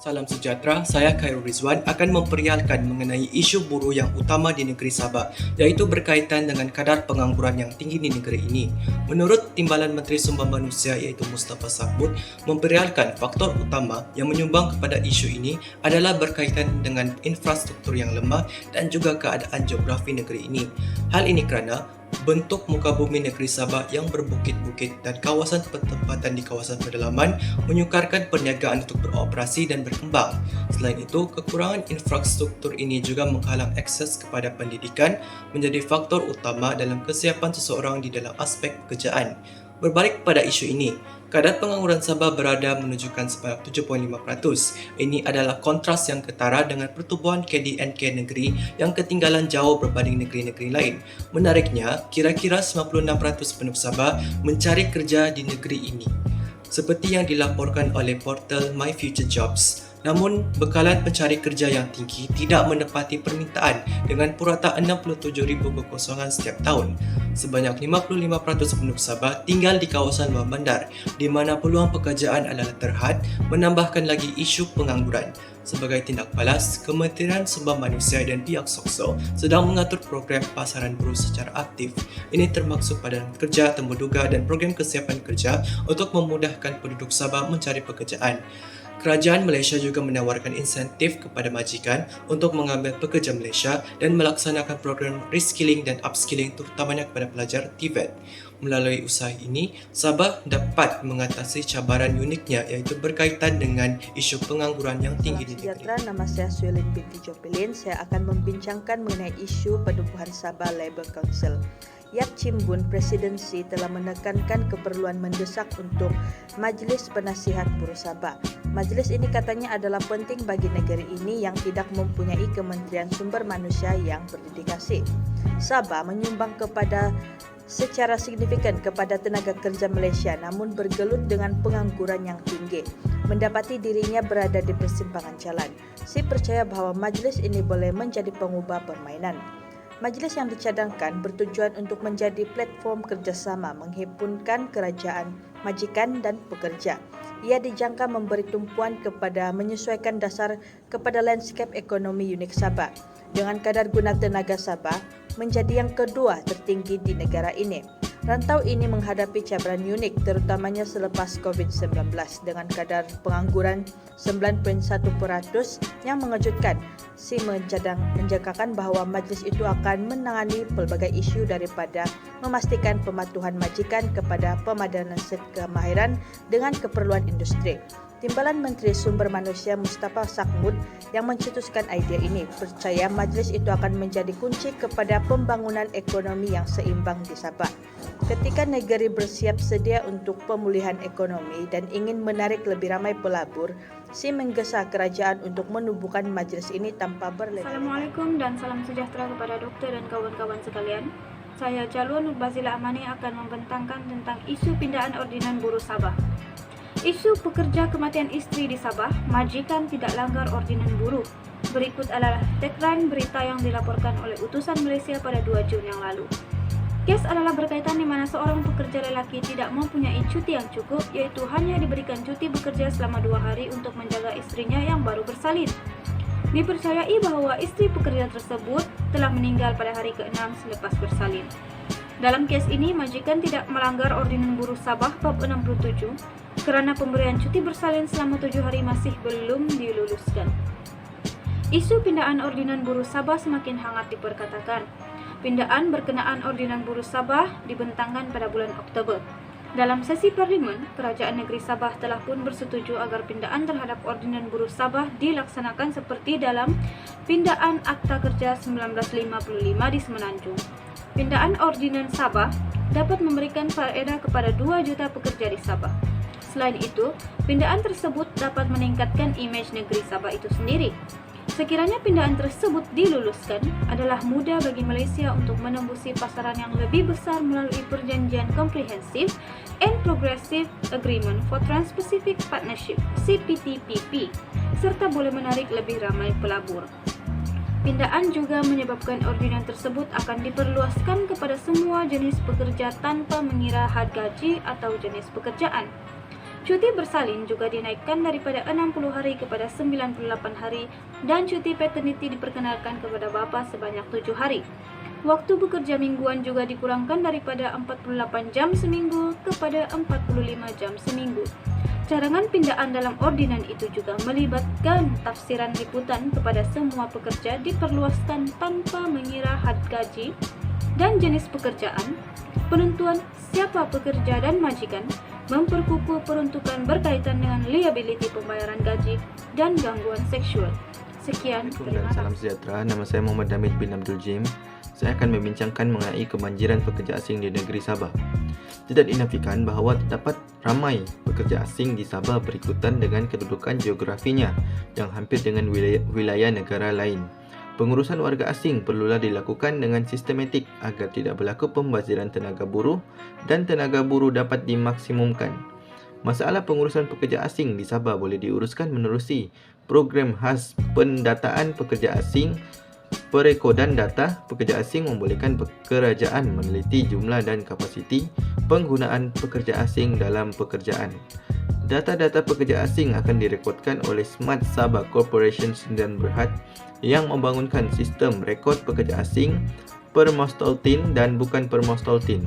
Salam sejahtera, saya Khairul Rizwan akan memperialkan mengenai isu buruh yang utama di negeri Sabah, iaitu berkaitan dengan kadar pengangguran yang tinggi di negeri ini. Menurut Timbalan Menteri Sumber Manusia iaitu Mustafa Sahmud, memperialkan faktor utama yang menyumbang kepada isu ini adalah berkaitan dengan infrastruktur yang lemah dan juga keadaan geografi negeri ini. Hal ini kerana bentuk muka bumi negeri Sabah yang berbukit-bukit dan kawasan pertempatan di kawasan pedalaman menyukarkan perniagaan untuk beroperasi dan berkembang. Selain itu, kekurangan infrastruktur ini juga menghalang akses kepada pendidikan menjadi faktor utama dalam kesiapan seseorang di dalam aspek pekerjaan. Berbalik pada isu ini, kadar pengangguran Sabah berada menunjukkan sebanyak 7.5%. Ini adalah kontras yang ketara dengan pertumbuhan KDNK negeri yang ketinggalan jauh berbanding negeri-negeri lain. Menariknya, kira-kira 96% penduduk Sabah mencari kerja di negeri ini, seperti yang dilaporkan oleh portal My Future Jobs. Namun, bekalan pencari kerja yang tinggi tidak menepati permintaan dengan purata 67,000 kekosongan setiap tahun. Sebanyak 55% penduduk Sabah tinggal di kawasan luar bandar, di mana peluang pekerjaan adalah terhad, menambahkan lagi isu pengangguran. Sebagai tindak balas, Kementerian Sumber Manusia dan pihak SOKSO sedang mengatur program pasaran buruh secara aktif. Ini termaksud pada kerja tembuduga dan program kesiapan kerja untuk memudahkan penduduk Sabah mencari pekerjaan. Kerajaan Malaysia juga menawarkan insentif kepada majikan untuk mengambil pekerja Malaysia dan melaksanakan program reskilling dan upskilling terutamanya kepada pelajar TVET. Melalui usaha ini, Sabah dapat mengatasi cabaran uniknya iaitu berkaitan dengan isu pengangguran yang tinggi di negeri. Sejahtera, nama saya Suelin binti Jopelin. Saya akan membincangkan mengenai isu penubuhan Sabah Labour Council. Yap Chim Boon Presidensi telah menekankan keperluan mendesak untuk Majlis Penasihat Buruh Sabah. Majlis ini katanya adalah penting bagi negeri ini yang tidak mempunyai Kementerian Sumber Manusia yang berdedikasi. Sabah menyumbang secara signifikan kepada tenaga kerja Malaysia namun bergelut dengan pengangguran yang tinggi. Mendapati dirinya berada di persimpangan jalan. Si percaya bahawa majlis ini boleh menjadi pengubah permainan. Majlis yang dicadangkan bertujuan untuk menjadi platform kerjasama menghimpunkan kerajaan, majikan dan pekerja. Ia dijangka memberi tumpuan kepada menyesuaikan dasar kepada landscape ekonomi unik Sabah dengan kadar guna tenaga Sabah menjadi yang kedua tertinggi di negara ini. Rantau ini menghadapi cabaran unik terutamanya selepas COVID-19 dengan kadar pengangguran 9.1% yang mengejutkan. Si menjangkakan bahawa majlis itu akan menangani pelbagai isu daripada memastikan pematuhan majikan kepada pemadanan set kemahiran dengan keperluan industri. Timbalan Menteri Sumber Manusia Mustafa Sahmud yang mencetuskan idea ini percaya majlis itu akan menjadi kunci kepada pembangunan ekonomi yang seimbang di Sabah. Ketika negeri bersiap sedia untuk pemulihan ekonomi dan ingin menarik lebih ramai pelabur, si menggesa kerajaan untuk menubuhkan majlis ini tanpa berlebihan. Assalamualaikum dan salam sejahtera kepada doktor dan kawan-kawan sekalian. Saya Jalwa Nurbazila Amani akan membentangkan tentang isu pindahan ordinan buruh Sabah. Isu pekerja kematian isteri di Sabah, majikan tidak langgar ordinan buruh. Berikut adalah tagline berita yang dilaporkan oleh utusan Malaysia pada 2 Jun yang lalu. Kes adalah berkaitan di mana seorang pekerja lelaki tidak mempunyai cuti yang cukup, iaitu hanya diberikan cuti bekerja selama 2 hari untuk menjaga istrinya yang baru bersalin. Dipercayai bahawa isteri pekerja tersebut telah meninggal pada hari ke-6 selepas bersalin. Dalam kes ini, majikan tidak melanggar ordinan buruh Sabah bab 67 kerana pemberian cuti bersalin selama 7 hari masih belum diluluskan. Isu pindahan ordinan buruh Sabah semakin hangat diperkatakan. Pindaan berkenaan ordinan buruh Sabah dibentangkan pada bulan Oktober. Dalam sesi parlimen, Kerajaan Negeri Sabah telah pun bersetuju agar pindaan terhadap ordinan buruh Sabah dilaksanakan seperti dalam Pindaan Akta Kerja 1955 di Semenanjung. Pindaan ordinan Sabah dapat memberikan faedah kepada 2 juta pekerja di Sabah. Selain itu, pindaan tersebut dapat meningkatkan imej negeri Sabah itu sendiri. Sekiranya pindaan tersebut diluluskan, adalah mudah bagi Malaysia untuk menembusi pasaran yang lebih besar melalui Perjanjian Komprehensif and Progressive Agreement for Trans-Pacific Partnership (CPTPP) serta boleh menarik lebih ramai pelabur. Pindaan juga menyebabkan ordinan tersebut akan diperluaskan kepada semua jenis pekerja tanpa mengira had gaji atau jenis pekerjaan. Cuti bersalin juga dinaikkan daripada 60 hari kepada 98 hari dan cuti paternity diperkenalkan kepada bapa sebanyak 7 hari. Waktu bekerja mingguan juga dikurangkan daripada 48 jam seminggu kepada 45 jam seminggu. Carangan pindaan dalam ordinan itu juga melibatkan tafsiran liputan kepada semua pekerja diperluaskan tanpa mengira had gaji dan jenis pekerjaan, penentuan siapa pekerja dan majikan, memperkukuh peruntukan berkaitan dengan liability pembayaran gaji dan gangguan seksual. Sekian, terima kasih. Salam sejahtera, nama saya Muhammad Damit bin Abdul Jim. Saya akan membincangkan mengenai kebanjiran pekerja asing di negeri Sabah. Tidak dinafikan bahawa terdapat ramai pekerja asing di Sabah berikutan dengan kedudukan geografinya yang hampir dengan wilayah negara lain. Pengurusan warga asing perlulah dilakukan dengan sistematik agar tidak berlaku pembaziran tenaga buruh dan tenaga buruh dapat dimaksimumkan. Masalah pengurusan pekerja asing di Sabah boleh diuruskan menerusi program khas pendataan pekerja asing. Perekodan data pekerja asing membolehkan kerajaan meneliti jumlah dan kapasiti penggunaan pekerja asing dalam pekerjaan. Data-data pekerja asing akan direkodkan oleh Smart Sabah Corporation dan Berhad yang membangunkan sistem rekod pekerja asing per Mostoltin dan bukan per Mostoltin.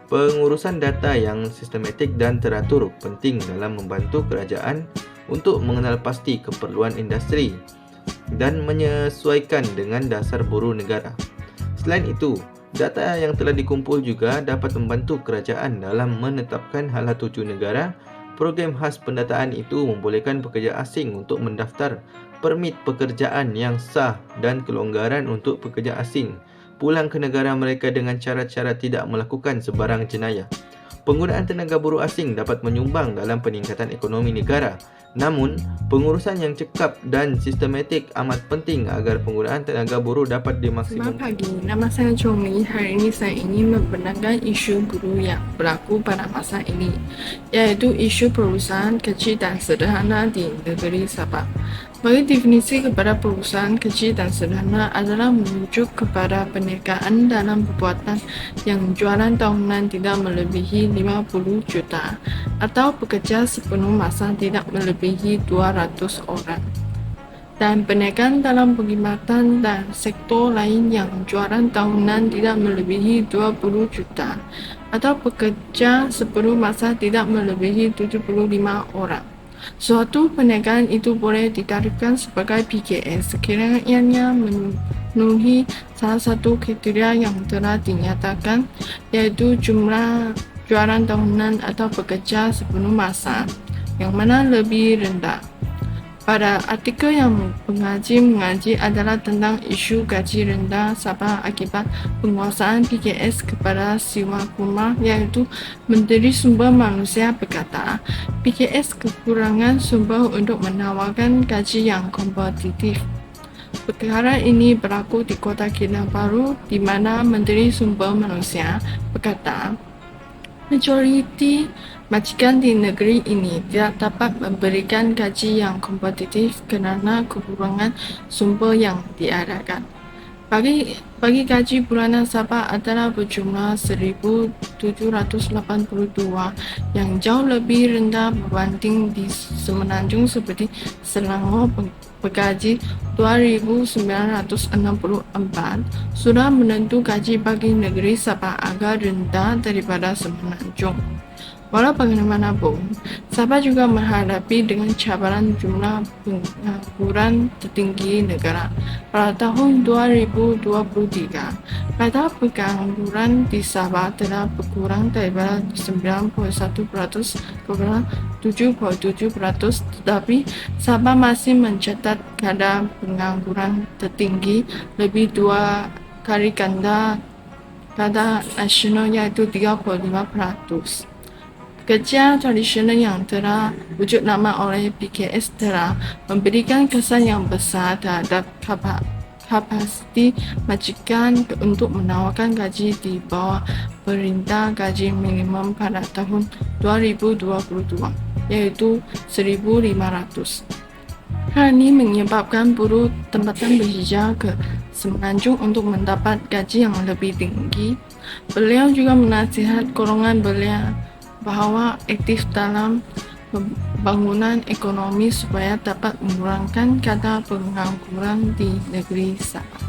Pengurusan data yang sistematik dan teratur penting dalam membantu kerajaan untuk mengenal pasti keperluan industri dan menyesuaikan dengan dasar buruh negara. Selain itu, data yang telah dikumpul juga dapat membantu kerajaan dalam menetapkan hala tuju negara. Program khas pendataan itu membolehkan pekerja asing untuk mendaftar permit pekerjaan yang sah dan kelonggaran untuk pekerja asing pulang ke negara mereka dengan cara-cara tidak melakukan sebarang jenayah. Penggunaan tenaga buruh asing dapat menyumbang dalam peningkatan ekonomi negara. Namun, pengurusan yang cekap dan sistematik amat penting agar penggunaan tenaga buruh dapat dimaksimumkan. Selamat pagi, nama saya Chong Li. Hari ini saya ingin membenarkan isu buruh yang berlaku pada masa ini, iaitu isu perusahaan kecil dan sederhana di negeri Sabah. Bagi definisi kepada perusahaan kecil dan sederhana adalah merujuk kepada perniagaan dalam perbuatan yang jualan tahunan tidak melebihi 50 juta atau pekerja sepenuh masa tidak melebihi 200 orang. Dan perniagaan dalam perkhidmatan dan sektor lain yang jualan tahunan tidak melebihi 20 juta atau pekerja sepenuh masa tidak melebihi 75 orang. Suatu perniagaan itu boleh ditarifkan sebagai PKS sekiranya ianya memenuhi salah satu kriteria yang telah dinyatakan, iaitu jumlah jualan tahunan atau pekerja sepenuh masa yang mana lebih rendah. Pada artikel yang mengaji adalah tentang isu gaji rendah Sabah akibat penguasaan PKS kepada Siwa Kumar, iaitu Menteri Sumber Manusia berkata, PKS kekurangan sumber untuk menawarkan gaji yang kompetitif. Perkara ini berlaku di Kota Kinabalu di mana Menteri Sumber Manusia berkata, majoriti majikan di negeri ini tidak dapat memberikan gaji yang kompetitif kerana kekurangan sumber yang diarahkan. Bagi gaji bulanan Sabah adalah berjumlah 1,782 yang jauh lebih rendah berbanding di Semenanjung seperti Selangor bergaji 2,964 sudah menentu gaji bagi negeri Sabah agak rendah daripada Semenanjung. Walau bagaimanapun, Sabah juga menghadapi dengan cabaran jumlah pengangguran tertinggi negara. Pada tahun 2023, kata pengangguran di Sabah telah berkurang daripada 91% kepada 7,7%, tetapi Sabah masih mencatat kadar pengangguran tertinggi lebih 2 kali ganda kadar nasional, iaitu 35%. Pekerja tradisional yang telah wujud nama oleh PKS telah memberikan kesan yang besar terhadap kapasiti majikan untuk menawarkan gaji di bawah perintah gaji minimum pada tahun 2022, iaitu 1,500. Hal ini menyebabkan buruh tempatan berhijrah ke Semenanjung untuk mendapat gaji yang lebih tinggi. Beliau juga menasihat golongan belia bahawa aktif dalam pembangunan ekonomi supaya dapat menurunkan kadar pengangguran di negeri Sabah.